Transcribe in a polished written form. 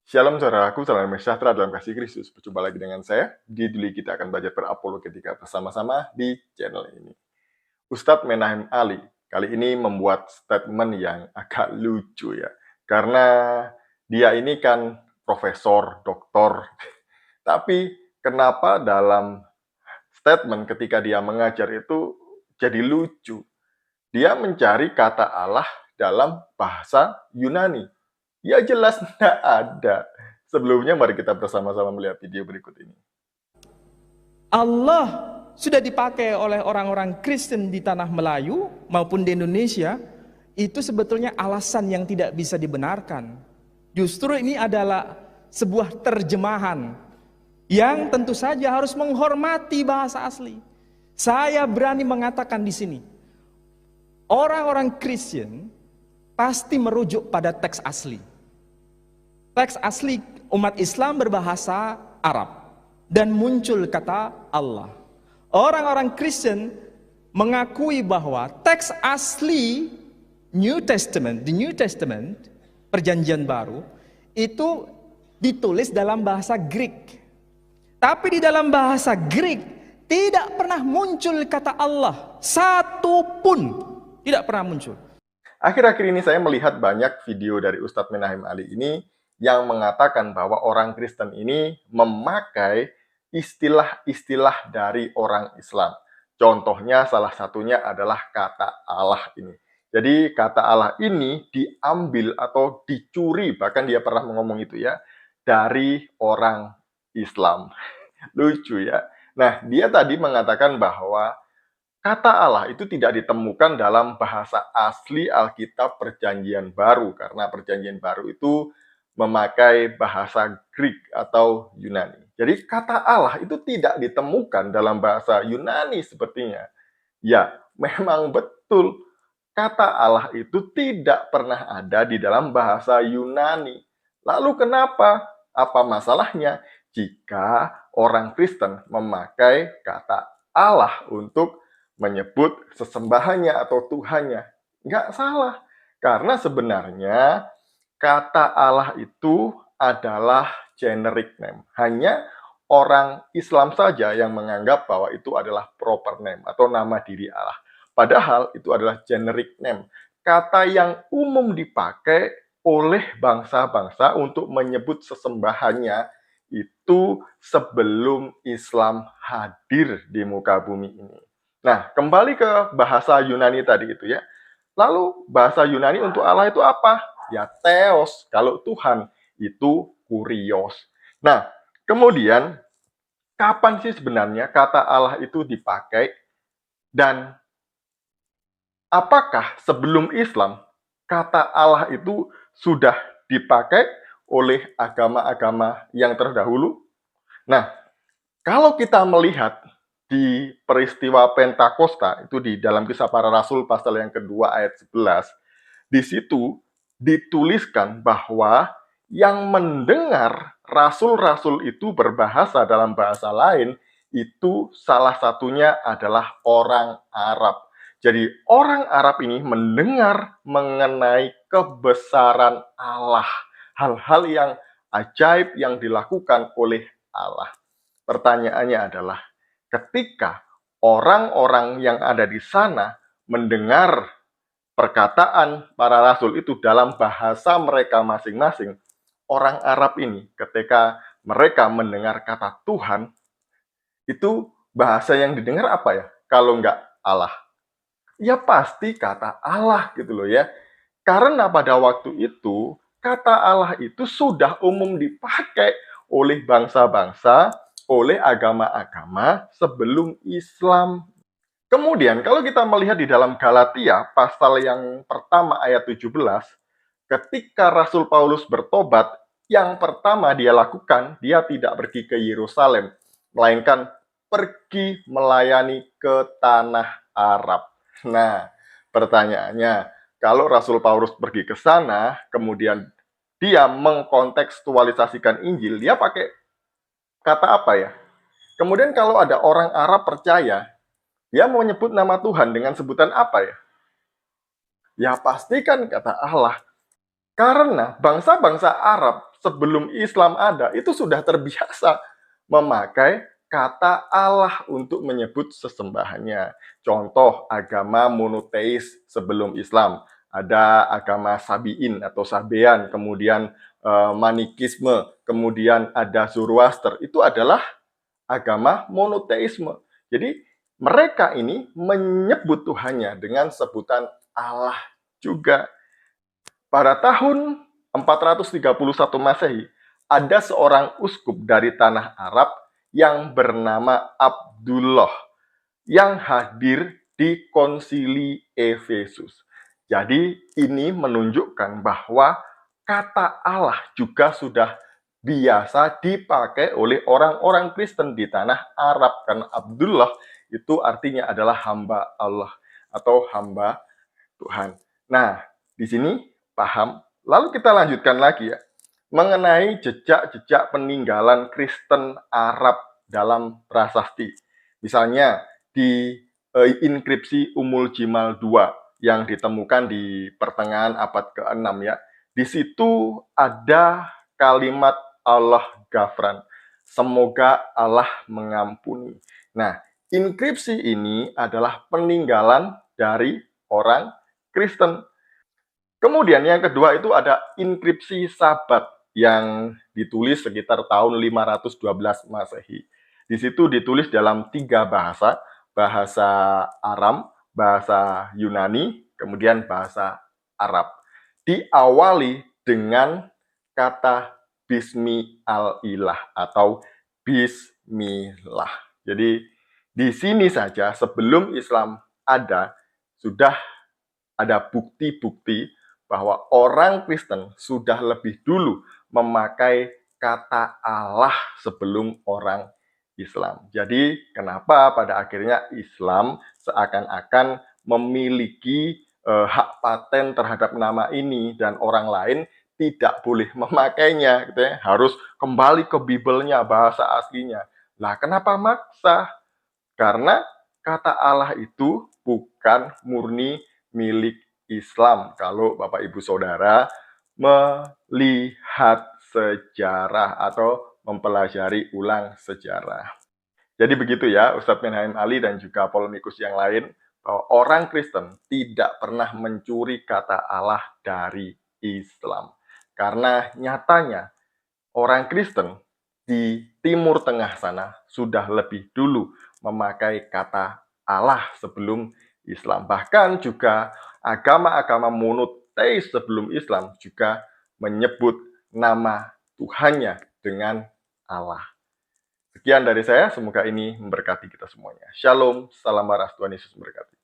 Shalom saudaraku, salam sejahtera dalam kasih Kristus. Berjumpa lagi dengan saya. Di Duli kita akan belajar berapologetika bersama-sama di channel ini. Ustadz Menahem Ali kali ini membuat statement yang agak lucu ya. Karena dia ini kan profesor, doktor. Tapi kenapa dalam statement ketika dia mengajar itu jadi lucu? Dia mencari kata Allah dalam bahasa Yunani. Ya jelas tidak ada. Sebelumnya mari kita bersama-sama melihat video berikut ini. Allah sudah dipakai oleh orang-orang Kristen di tanah Melayu maupun di Indonesia, itu sebetulnya alasan yang tidak bisa dibenarkan. Justru ini adalah sebuah terjemahan yang tentu saja harus menghormati bahasa asli. Saya berani mengatakan di sini, orang-orang Kristen pasti merujuk pada teks asli. Teks asli umat Islam berbahasa Arab dan muncul kata Allah. Orang-orang Kristen mengakui bahwa teks asli New Testament, the New Testament, Perjanjian Baru, itu ditulis dalam bahasa Greek. Tapi di dalam bahasa Greek tidak pernah muncul kata Allah, satu pun tidak pernah muncul. Akhir-akhir ini saya melihat banyak video dari Ustadz Menahem Ali ini yang mengatakan bahwa orang Kristen ini memakai istilah-istilah dari orang Islam. Contohnya salah satunya adalah kata Allah ini. Jadi kata Allah ini diambil atau dicuri, bahkan dia pernah ngomong itu ya, dari orang Islam. Lucu ya. Nah, dia tadi mengatakan bahwa kata Allah itu tidak ditemukan dalam bahasa asli Alkitab Perjanjian Baru, karena Perjanjian Baru itu memakai bahasa Greek atau Yunani. Jadi kata Allah itu tidak ditemukan dalam bahasa Yunani sepertinya. Ya, memang betul. Kata Allah itu tidak pernah ada di dalam bahasa Yunani. Lalu kenapa? Apa masalahnya jika orang Kristen memakai kata Allah untuk menyebut sesembahannya atau Tuhannya? Nggak salah. Karena sebenarnya kata Allah itu adalah generic name. Hanya orang Islam saja yang menganggap bahwa itu adalah proper name atau nama diri Allah. Padahal itu adalah generic name. Kata yang umum dipakai oleh bangsa-bangsa untuk menyebut sesembahannya itu sebelum Islam hadir di muka bumi ini. Nah, kembali ke bahasa Yunani tadi itu ya. Lalu bahasa Yunani untuk Allah itu apa? Ya Theos. Kalau Tuhan itu Kurios. Nah, kemudian kapan sih sebenarnya kata Allah itu dipakai? Dan apakah sebelum Islam kata Allah itu sudah dipakai oleh agama-agama yang terdahulu? Nah, kalau kita melihat di peristiwa Pentakosta, itu di dalam Kisah Para Rasul pasal yang kedua ayat 11, di situ dituliskan bahwa yang mendengar rasul-rasul itu berbahasa dalam bahasa lain, itu salah satunya adalah orang Arab. Jadi orang Arab ini mendengar mengenai kebesaran Allah, hal-hal yang ajaib yang dilakukan oleh Allah. Pertanyaannya adalah, ketika orang-orang yang ada di sana mendengar perkataan para rasul itu dalam bahasa mereka masing-masing, orang Arab ini ketika mereka mendengar kata Tuhan, itu bahasa yang didengar apa ya? Kalau enggak Allah. Ya pasti kata Allah gitu loh ya. Karena pada waktu itu, kata Allah itu sudah umum dipakai oleh bangsa-bangsa, oleh agama-agama sebelum Islam. Kemudian kalau kita melihat di dalam Galatia pasal yang pertama ayat 17, ketika Rasul Paulus bertobat, yang pertama dia lakukan, dia tidak pergi ke Yerusalem, melainkan pergi melayani ke tanah Arab. Nah, pertanyaannya, kalau Rasul Paulus pergi ke sana, kemudian dia mengkontekstualisasikan Injil, dia pakai kata apa ya? Kemudian kalau ada orang Arab percaya, dia mau nyebut nama Tuhan dengan sebutan apa ya? Ya pastikan kata Allah. Karena bangsa-bangsa Arab sebelum Islam ada, itu sudah terbiasa memakai kata Allah untuk menyebut sesembahannya. Contoh agama monoteis sebelum Islam. Ada agama Sabi'in atau Sabean, kemudian Manikisme, kemudian ada Zoroaster. Itu adalah agama monoteisme. Jadi mereka ini menyebut Tuhannya dengan sebutan Allah juga. Pada tahun 431 Masehi, ada seorang uskup dari tanah Arab yang bernama Abdullah yang hadir di konsili Efesus. Jadi ini menunjukkan bahwa kata Allah juga sudah biasa dipakai oleh orang-orang Kristen di tanah Arab, karena Abdullah itu artinya adalah hamba Allah atau hamba Tuhan. Nah, di sini paham. Lalu kita lanjutkan lagi ya, mengenai jejak-jejak peninggalan Kristen Arab dalam prasasti. Misalnya di inskripsi Umul Jimal II yang ditemukan di pertengahan abad ke-6 ya. Di situ ada kalimat Allah Ghafran. Semoga Allah mengampuni. Nah, inskripsi ini adalah peninggalan dari orang Kristen. Kemudian yang kedua itu ada inskripsi Sabat yang ditulis sekitar tahun 512 Masehi. Di situ ditulis dalam 3 bahasa, bahasa Aram, bahasa Yunani, kemudian bahasa Arab. Diawali dengan kata Bismi al-Ilah atau Bismillah. Jadi di sini saja sebelum Islam ada, sudah ada bukti-bukti bahwa orang Kristen sudah lebih dulu memakai kata Allah sebelum orang Islam. Jadi kenapa pada akhirnya Islam seakan-akan memiliki hak paten terhadap nama ini dan orang lain tidak boleh memakainya, gitu ya. Harus kembali ke Bibelnya, bahasa aslinya. Nah, kenapa maksa? Karena kata Allah itu bukan murni milik Islam. Kalau Bapak Ibu Saudara melihat sejarah atau mempelajari ulang sejarah. Jadi begitu ya, Ustadz Menhaim Ali dan juga polemikus yang lain, bahwa orang Kristen tidak pernah mencuri kata Allah dari Islam. Karena nyatanya orang Kristen di Timur Tengah sana sudah lebih dulu memakai kata Allah sebelum Islam. Bahkan juga agama-agama monoteis sebelum Islam juga menyebut nama Tuhannya dengan Allah. Sekian dari saya, semoga ini memberkati kita semuanya. Shalom, salam waras, Tuhan Yesus memberkati.